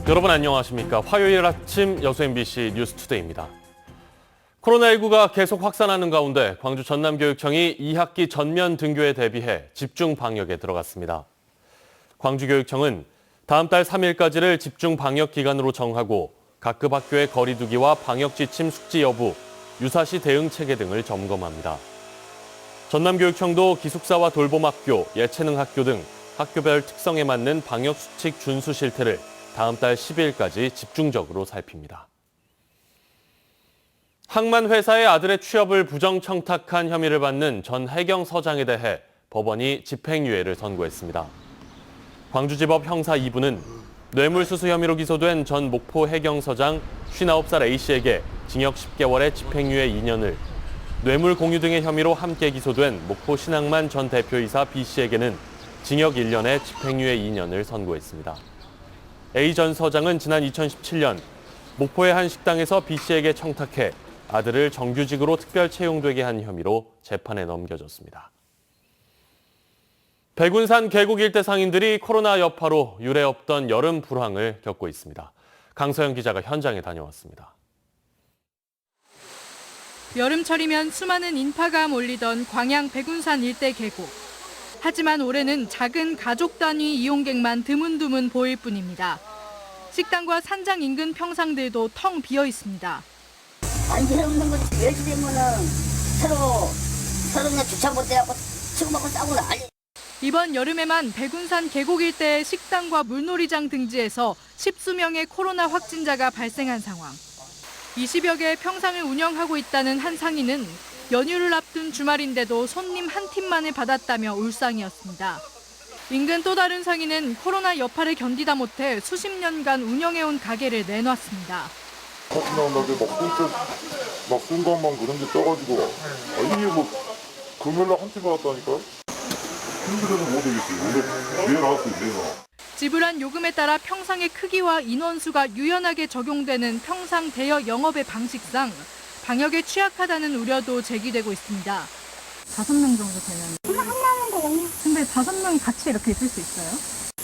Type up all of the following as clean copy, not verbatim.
여러분 안녕하십니까. 화요일 아침 여수 MBC 뉴스투데이입니다. 코로나19가 계속 확산하는 가운데 광주 전남교육청이 2학기 전면 등교에 대비해 집중 방역에 들어갔습니다. 광주교육청은 다음 달 3일까지를 집중 방역 기간으로 정하고 각급 학교의 거리 두기와 방역 지침 숙지 여부, 유사시 대응 체계 등을 점검합니다. 전남교육청도 기숙사와 돌봄학교, 예체능 학교 등 학교별 특성에 맞는 방역 수칙 준수 실태를 다음 달 10일까지 집중적으로 살핍니다. 항만 회사의 아들의 취업을 부정 청탁한 혐의를 받는 전 해경 서장에 대해 법원이 집행유예를 선고했습니다. 광주지법 형사 2부는 뇌물수수 혐의로 기소된 전 목포 해경 서장 59살 A씨에게 징역 10개월에 집행유예 2년을, 뇌물 공유 등의 혐의로 함께 기소된 목포 신항만 전 대표이사 B씨에게는 징역 1년에 집행유예 2년을 선고했습니다. A 전 서장은 지난 2017년 목포의 한 식당에서 B씨에게 청탁해 아들을 정규직으로 특별 채용되게 한 혐의로 재판에 넘겨졌습니다. 백운산 계곡 일대 상인들이 코로나 여파로 유례 없던 여름 불황을 겪고 있습니다. 강서영 기자가 현장에 다녀왔습니다. 여름철이면 수많은 인파가 몰리던 광양 백운산 일대 계곡. 하지만 올해는 작은 가족 단위 이용객만 드문드문 보일 뿐입니다. 식당과 산장 인근 평상들도 텅 비어 있습니다. 안전 없는 거 열시 되면은 서로 그냥 주차 못 해갖고 치고받고 싸고 난리. 이번 여름에만 백운산 계곡 일대의 식당과 물놀이장 등지에서 10수명의 코로나 확진자가 발생한 상황. 20여 개의 평상을 운영하고 있다는 한 상인은 연휴를 앞둔 주말인데도 손님 한 팀만을 받았다며 울상이었습니다. 인근 또 다른 상인은 코로나 여파를 견디다 못해 수십 년간 운영해온 가게를 내놨습니다. 같이 나온다고 막 쓴 것만 그런 게 떠가지고 이게 뭐 금요일날 한 팀 받았다니까. 힘들어서 못 오겠어요. 내일 나왔어요, 내일. 지불한 요금에 따라 평상의 크기와 인원수가 유연하게 적용되는 평상 대여 영업의 방식상 방역에 취약하다는 우려도 제기되고 있습니다. 5명 정도 되면. 한 명은 되겠네. 근데 5명이 같이 이렇게 있을 수 있어요?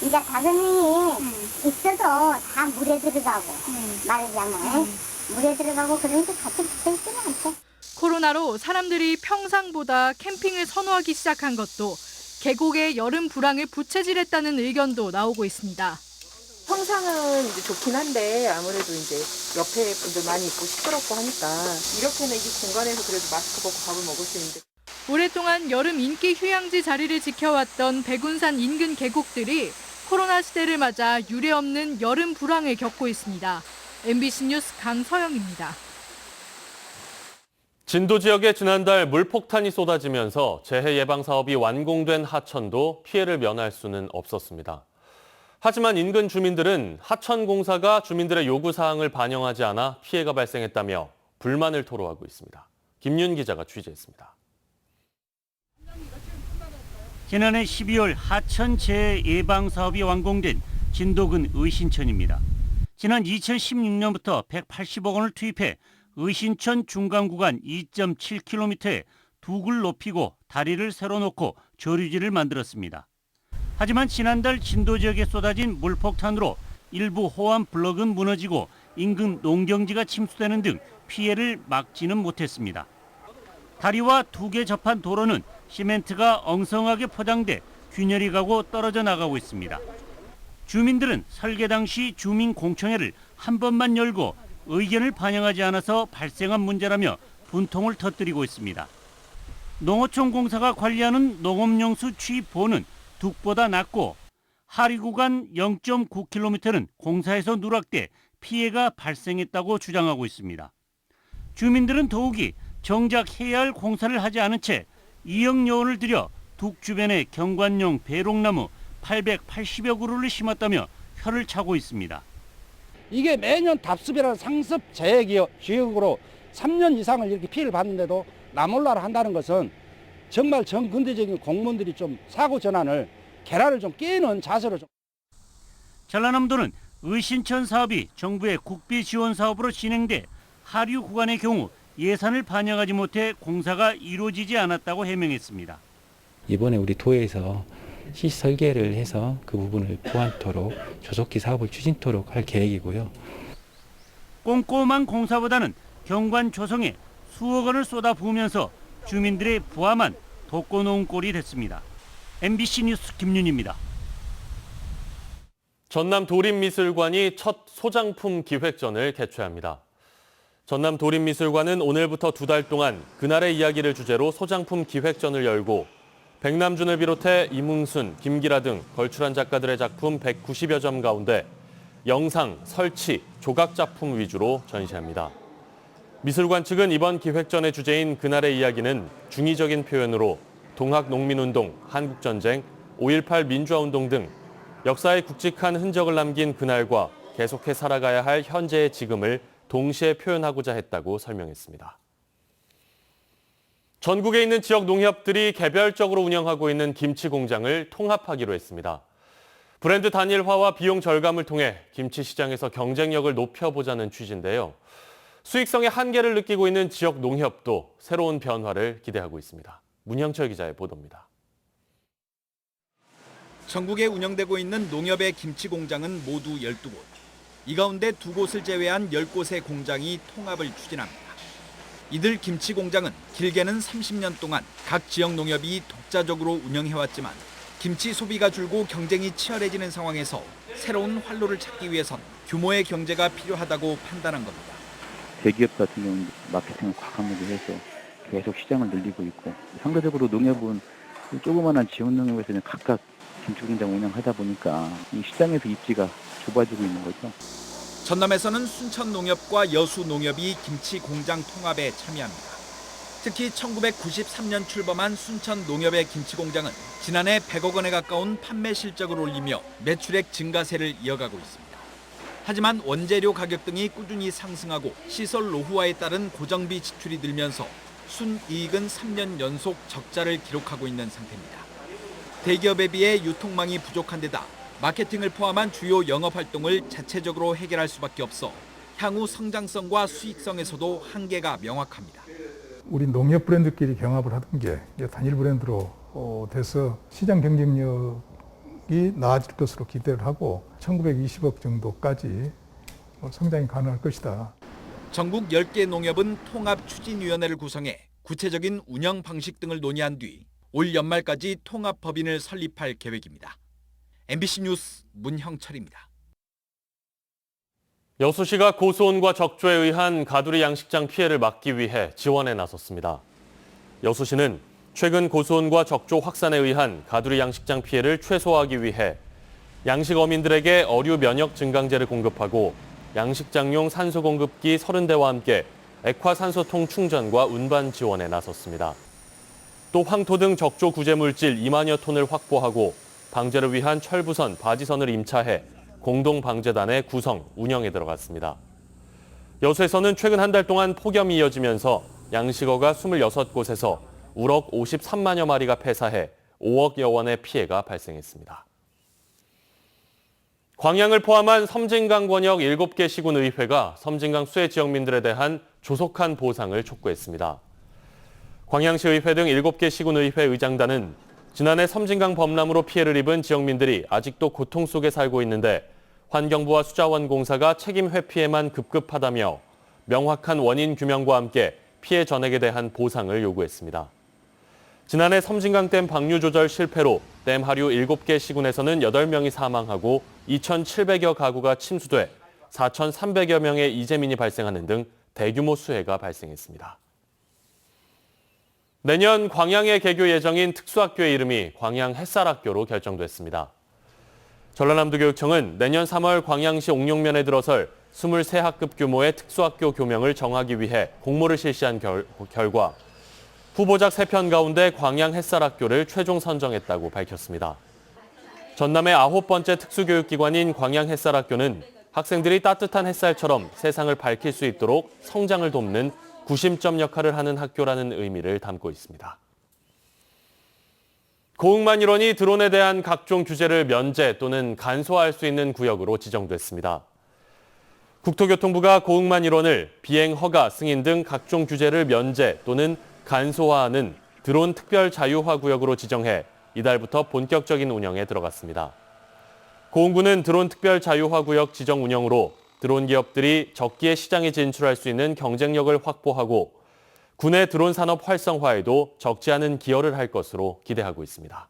이제 5명이 있어도 다 물에 들어가고, 말하자면. 물에 들어가고 그러니까 같이 붙어 있지는 않대. 코로나로 사람들이 평상보다 캠핑을 선호하기 시작한 것도 계곡의 여름 불황을 부채질했다는 의견도 나오고 있습니다. 평상은 이제 좋긴 한데 아무래도 이제 옆에 분들 많이 있고 시끄럽고 하니까 이렇게는 이 공간에서 그래도 마스크 벗고 밥을 먹을 수 있는데. 오랫동안 여름 인기 휴양지 자리를 지켜왔던 백운산 인근 계곡들이 코로나 시대를 맞아 유례없는 여름 불황을 겪고 있습니다. MBC 뉴스 강서영입니다. 진도 지역에 지난달 물폭탄이 쏟아지면서 재해 예방 사업이 완공된 하천도 피해를 면할 수는 없었습니다. 하지만 인근 주민들은 하천 공사가 주민들의 요구 사항을 반영하지 않아 피해가 발생했다며 불만을 토로하고 있습니다. 김윤 기자가 취재했습니다. 지난해 12월 하천 재해 예방 사업이 완공된 진도군 의신천입니다. 지난 2016년부터 180억 원을 투입해 의신천 중간 구간 2.7km에 둑을 높이고 다리를 새로 놓고 저류지를 만들었습니다. 하지만 지난달 진도 지역에 쏟아진 물폭탄으로 일부 호암 블럭은 무너지고 인근 농경지가 침수되는 등 피해를 막지는 못했습니다. 다리와 둑에 접한 도로는 시멘트가 엉성하게 포장돼 균열이 가고 떨어져 나가고 있습니다. 주민들은 설계 당시 주민공청회를 한 번만 열고 의견을 반영하지 않아서 발생한 문제라며 분통을 터뜨리고 있습니다. 농어촌 공사가 관리하는 농업용수 취입보는 둑보다 낮고 하리 구간 0.9km는 공사에서 누락돼 피해가 발생했다고 주장하고 있습니다. 주민들은 더욱이 정작 해야 할 공사를 하지 않은 채 2억 원을 들여 둑 주변에 경관용 배롱나무 880여 그루를 심었다며 혀를 차고 있습니다. 이게 매년 답습이라는 상습 재해 지역으로 3년 이상을 이렇게 피해를 받는데도 나몰라라 한다는 것은 정말 정근대적인 공무원들이 좀 사고 전환을 계란을 좀 깨는 자세로 좀. 전라남도는 의신천 사업이 정부의 국비 지원 사업으로 진행돼 하류 구간의 경우 예산을 반영하지 못해 공사가 이루어지지 않았다고 해명했습니다. 이번에 우리 도에서 시설계를 해서 그 부분을 보완토록 조속히 사업을 추진토록 할 계획이고요. 꼼꼼한 공사보다는 경관 조성에 수억 원을 쏟아부으면서 주민들의 부함만 돋궈놓은 꼴이 됐습니다. MBC 뉴스 김윤입니다. 전남 도림미술관이 첫 소장품 기획전을 개최합니다. 전남 도림미술관은 오늘부터 2달 동안 그날의 이야기를 주제로 소장품 기획전을 열고 백남준을 비롯해 이문순, 김기라 등 걸출한 작가들의 작품 190여 점 가운데 영상, 설치, 조각 작품 위주로 전시합니다. 미술관 측은 이번 기획전의 주제인 그날의 이야기는 중의적인 표현으로 동학농민운동, 한국전쟁, 5.18 민주화운동 등 역사에 굵직한 흔적을 남긴 그날과 계속해 살아가야 할 현재의 지금을 동시에 표현하고자 했다고 설명했습니다. 전국에 있는 지역 농협들이 개별적으로 운영하고 있는 김치 공장을 통합하기로 했습니다. 브랜드 단일화와 비용 절감을 통해 김치 시장에서 경쟁력을 높여보자는 취지인데요. 수익성의 한계를 느끼고 있는 지역 농협도 새로운 변화를 기대하고 있습니다. 문형철 기자의 보도입니다. 전국에 운영되고 있는 농협의 김치 공장은 모두 12곳. 이 가운데 2곳을 제외한 10곳의 공장이 통합을 추진합니다. 이들 김치 공장은 길게는 30년 동안 각 지역 농협이 독자적으로 운영해왔지만 김치 소비가 줄고 경쟁이 치열해지는 상황에서 새로운 활로를 찾기 위해선 규모의 경제가 필요하다고 판단한 겁니다. 대기업 같은 경우는 마케팅을 과감하게 해서 계속 시장을 늘리고 있고 상대적으로 농협은 조그마한 지원 농협에서는 각각 김치 공장 운영하다 보니까 이 시장에서 입지가 좁아지고 있는 거죠. 전남에서는 순천농협과 여수농협이 김치 공장 통합에 참여합니다. 특히 1993년 출범한 순천농협의 김치 공장은 지난해 100억 원에 가까운 판매 실적을 올리며 매출액 증가세를 이어가고 있습니다. 하지만 원재료 가격 등이 꾸준히 상승하고 시설 노후화에 따른 고정비 지출이 늘면서 순이익은 3년 연속 적자를 기록하고 있는 상태입니다. 대기업에 비해 유통망이 부족한 데다 마케팅을 포함한 주요 영업 활동을 자체적으로 해결할 수밖에 없어 향후 성장성과 수익성에서도 한계가 명확합니다. 우리 농협 브랜드끼리 경합을 하던 게 단일 브랜드로 돼서 시장 경쟁력이 나아질 것으로 기대를 하고 1920억 정도까지 성장이 가능할 것이다. 전국 10개 농협은 통합추진위원회를 구성해 구체적인 운영 방식 등을 논의한 뒤 올 연말까지 통합법인을 설립할 계획입니다. MBC 뉴스 문형철입니다. 여수시가 고수온과 적조에 의한 가두리 양식장 피해를 막기 위해 지원에 나섰습니다. 여수시는 최근 고수온과 적조 확산에 의한 가두리 양식장 피해를 최소화하기 위해 양식 어민들에게 어류 면역 증강제를 공급하고 양식장용 산소 공급기 30대와 함께 액화산소통 충전과 운반 지원에 나섰습니다. 또 황토 등 적조 구제 물질 2만여 톤을 확보하고 방제를 위한 철부선, 바지선을 임차해 공동방제단의 구성, 운영에 들어갔습니다. 여수에서는 최근 한 달 동안 폭염이 이어지면서 양식어가 26곳에서 우럭 53만여 마리가 폐사해 5억여 원의 피해가 발생했습니다. 광양을 포함한 섬진강 권역 7개 시군의회가 섬진강 수해 지역민들에 대한 조속한 보상을 촉구했습니다. 광양시의회 등 7개 시군의회 의장단은 지난해 섬진강 범람으로 피해를 입은 지역민들이 아직도 고통 속에 살고 있는데 환경부와 수자원공사가 책임 회피에만 급급하다며 명확한 원인 규명과 함께 피해 전액에 대한 보상을 요구했습니다. 지난해 섬진강댐 방류 조절 실패로 댐 하류 7개 시군에서는 8명이 사망하고 2,700여 가구가 침수돼 4,300여 명의 이재민이 발생하는 등 대규모 수해가 발생했습니다. 내년 광양에 개교 예정인 특수학교의 이름이 광양 햇살학교로 결정됐습니다. 전라남도교육청은 내년 3월 광양시 옥룡면에 들어설 23학급 규모의 특수학교 교명을 정하기 위해 공모를 실시한 결과 후보작 3편 가운데 광양 햇살학교를 최종 선정했다고 밝혔습니다. 전남의 9번째 특수교육기관인 광양 햇살학교는 학생들이 따뜻한 햇살처럼 세상을 밝힐 수 있도록 성장을 돕는 구심점 역할을 하는 학교라는 의미를 담고 있습니다. 고흥만 일원이 드론에 대한 각종 규제를 면제 또는 간소화할 수 있는 구역으로 지정됐습니다. 국토교통부가 고흥만 일원을 비행 허가, 승인 등 각종 규제를 면제 또는 간소화하는 드론 특별 자유화 구역으로 지정해 이달부터 본격적인 운영에 들어갔습니다. 고흥군은 드론 특별 자유화구역 지정 운영으로 드론 기업들이 적기에 시장에 진출할 수 있는 경쟁력을 확보하고 군의 드론 산업 활성화에도 적지 않은 기여를 할 것으로 기대하고 있습니다.